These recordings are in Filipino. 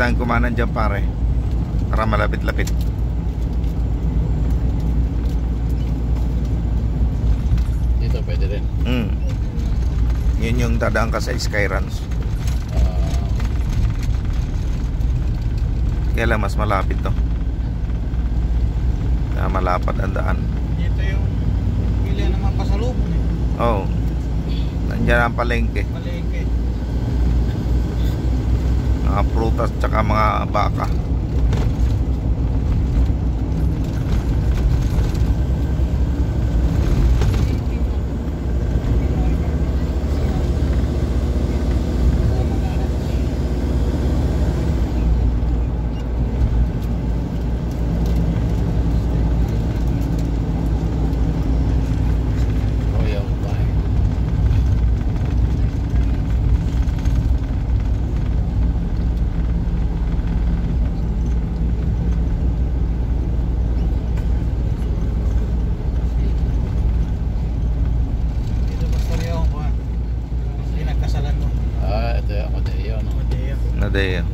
tayong kumanan dyan pare, para malapit-lapit. Dito pwede rin. Yun yung dadaan ka sa Skyruns. Kaya lang mas malapit to. Kaya malapad ang daan. Dito yung pili naman pasalubong eh. Oo. Nandiyan ang palengke. Palengke. Mga prutas tsaka mga baka. Nadeo.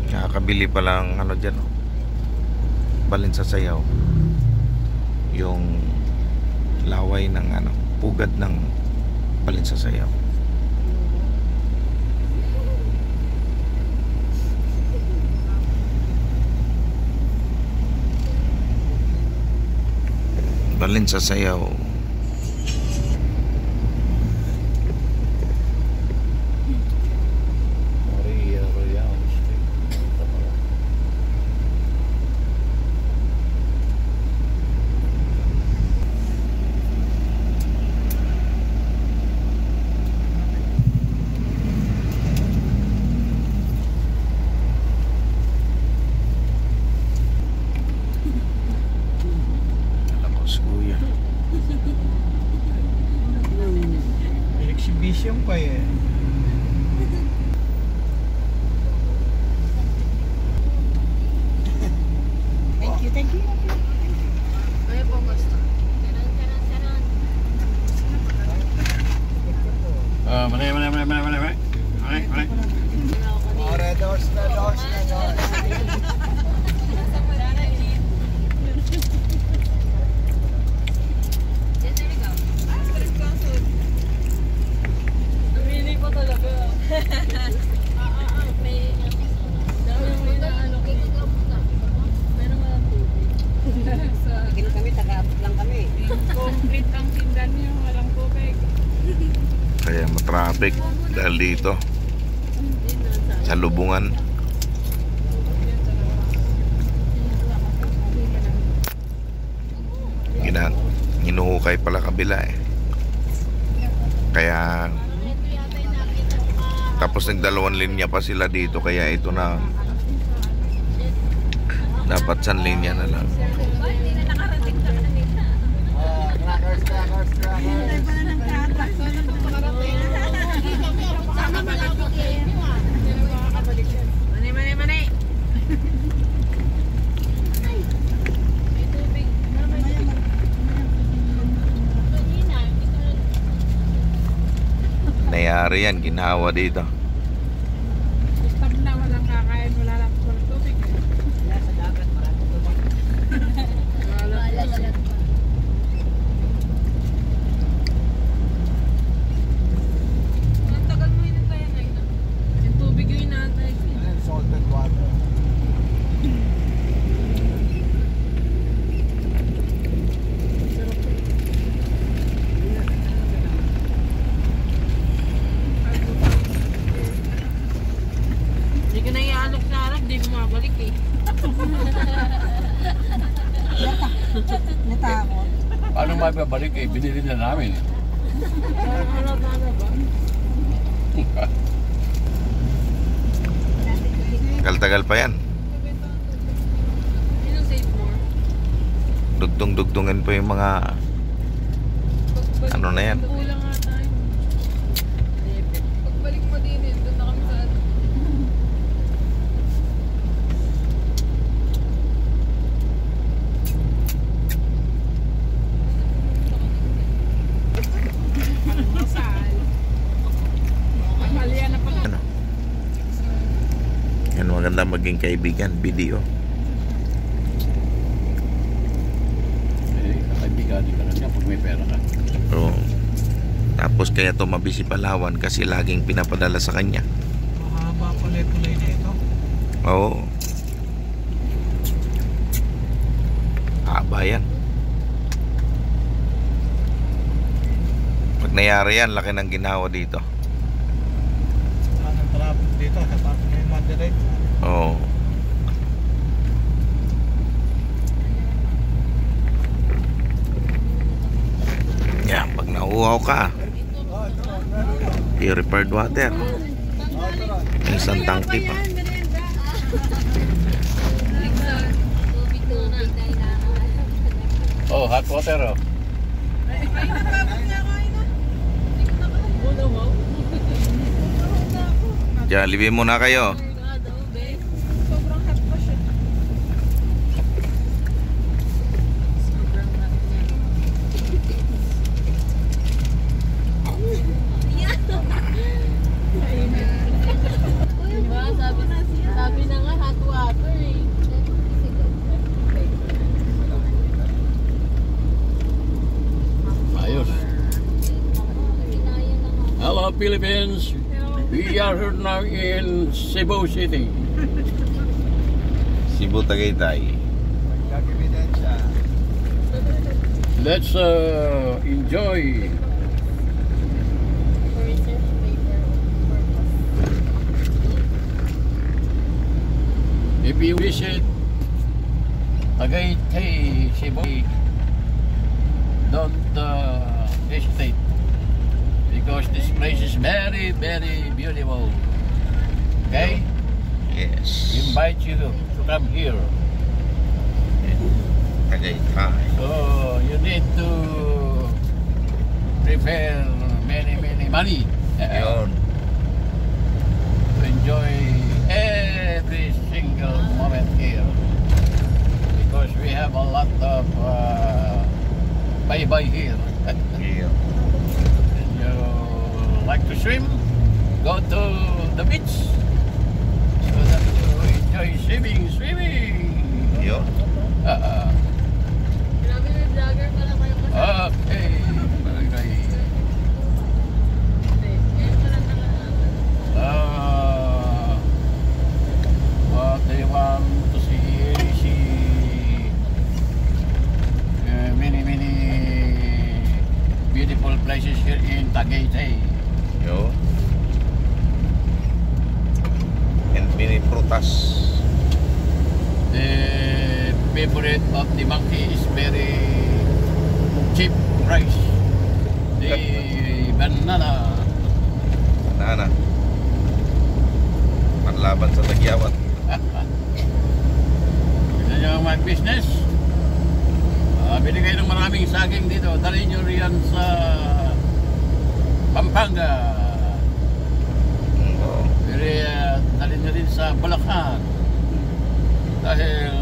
Nakakabili pa lang ano dyan, oh. Balin sa sayaw. Yung laway ng ano, pugad ng balin sa sayaw. Balin sa sayaw. Exhibition pa eh. Mali. Ore, doors na. Really pa talaga. May dami mo inaano ko. Meron walang tubig. Kino kami, taga-abot lang kami. Complete ang tindan niyo, walang tubig. Kaya matraffic dahil dito sa lubungan. Hinuhukay pala kabila eh. Kaya tapos nagdalawang linya pa sila dito, kaya ito na dapat san linya na lang. Mani. Nangyari yan, ginawa dito. Stop na, walang kakain, wala lang walang tubig. Sa dagat, marami tubig. Ang tagal mo hinantay yan, Aina. Yung tubig yung hinantay ko. Salted water. Hindi ko na iaalok sa harap, di bumabalik eh. Natakot. Paano mapabalik eh? Binili na namin. Halata na ba? Tagal-tagal pa yan. Yun ang save more. Dugtong-dugtungan pa yung mga ano na yan. Kulang nga tayo. Pagbalik mo din eh, doon na kami sa ano. Masal. Malian na pala. Ano? Yan, maganda maging kaibigan. Video. Kaibiganin ka lang niya pag may pera ka. So, tapos kaya tumabi si Palawan kasi laging pinapadala sa kanya. Mahaba pala-pulay na ito. Oo. Haba yan. Pag nangyari yan, laki ng ginawa dito. Anong traffic dito? Tapos may moderate. Oo. Yan, pag nauuhaw ka, purified water. Isang tangki pa. Oh, hot water oh. Jollibee muna kayo. Sobrang hot pa siya. Sobrang hot niya. Diba? Sabi na nga hot water eh. Ayos. Hello Philippines. We are here now in Cebu City. Cebu, Tagaytay. Gagawin siya. Let's enjoy. For research paper purpose. If you visit Tagaytay, Cebu, don't hesitate because this place is very, very beautiful. Okay? Yes. We invite you to come here. Tagaytay. So you need to prepare many money Yun. to enjoy every single moment here because we have a lot of bye-bye here. Yun. And you like to show swim, go to the beach so that you enjoy swimming. Yun. Grabe, may vlogger pala kayo kasama. Okay. Hindi, ngayon pa lang nakalaman. What they want to see many beautiful places here in Tagaytay. Yun. And mini prutas. The favorite of the monkey is very cheap price. The banana. Nana. Panlaban sa tagyawat. Yan yung mga business. Bili kayo ng maraming saging dito. Dalhin nyo riyan sa Pampanga. Oo. Dalhin nyo rin sa Bulacan. Dahil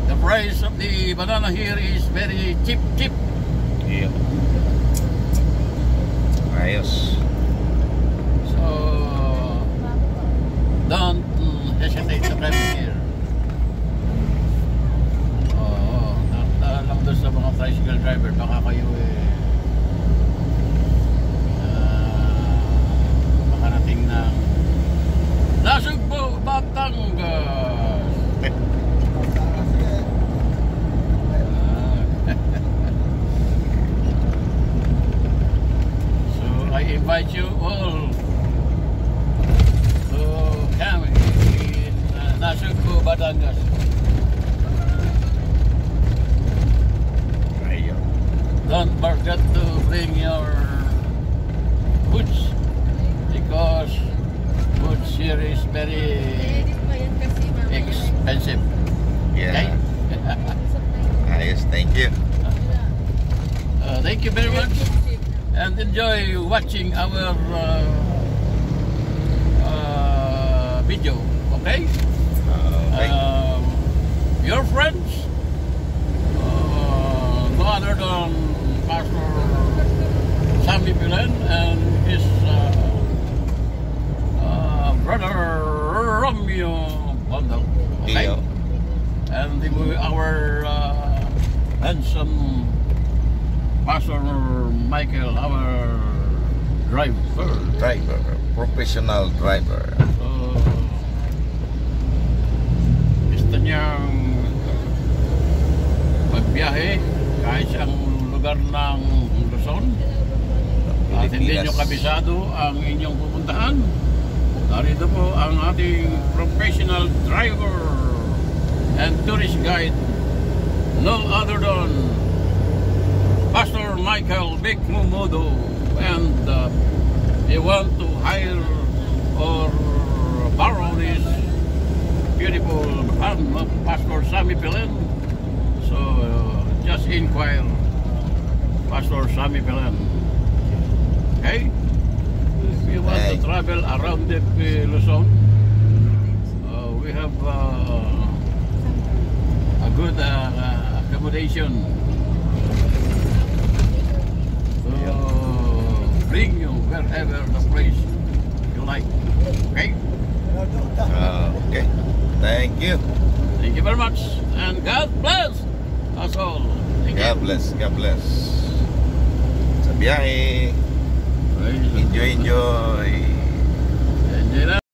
the price of the banana here is very cheap. Yun. Ayos. So don't hesitate to come here. Lang doon sa mga tricycle driver, baka kayo makarating ng Nasugbo, Batangas. So I invite you all to come in Nasugbo, Batangas. Ayun. Don't forget to bring your goods because goods here is very Edit pa yan kasi mamaya. expensive. Yeah. Ayos. Thank you. Thank you very much and enjoy watching our video. Okay? Okay. Your friends, no other than Pastor Sammy Pilen and his brother Romeo Bondo. Okay? Iyo. And our handsome Pastor Michael, our driver. Driver. Professional driver. Gusto niyang magbiyahe kahit sa lugar ng Luzon at hindi Pilipinas. nyo kabisado ang inyong pupuntahan. Narito po ang ating professional driver and tourist guide, no other than Pastor Michael Vic Mumodo. And you want to hire or borrow this beautiful van of Pastor Sammy Pilen, so just inquire Pastor Sammy Pilen. Okay? If you want to travel around the Luzon, we have a good accommodation. So bring you wherever the place you like. Okay? Okay. Thank you. Thank you very much. And God bless us all. Thank you. God bless. God bless. Sa biyahe. Praise the Enjoy. Enjoy na.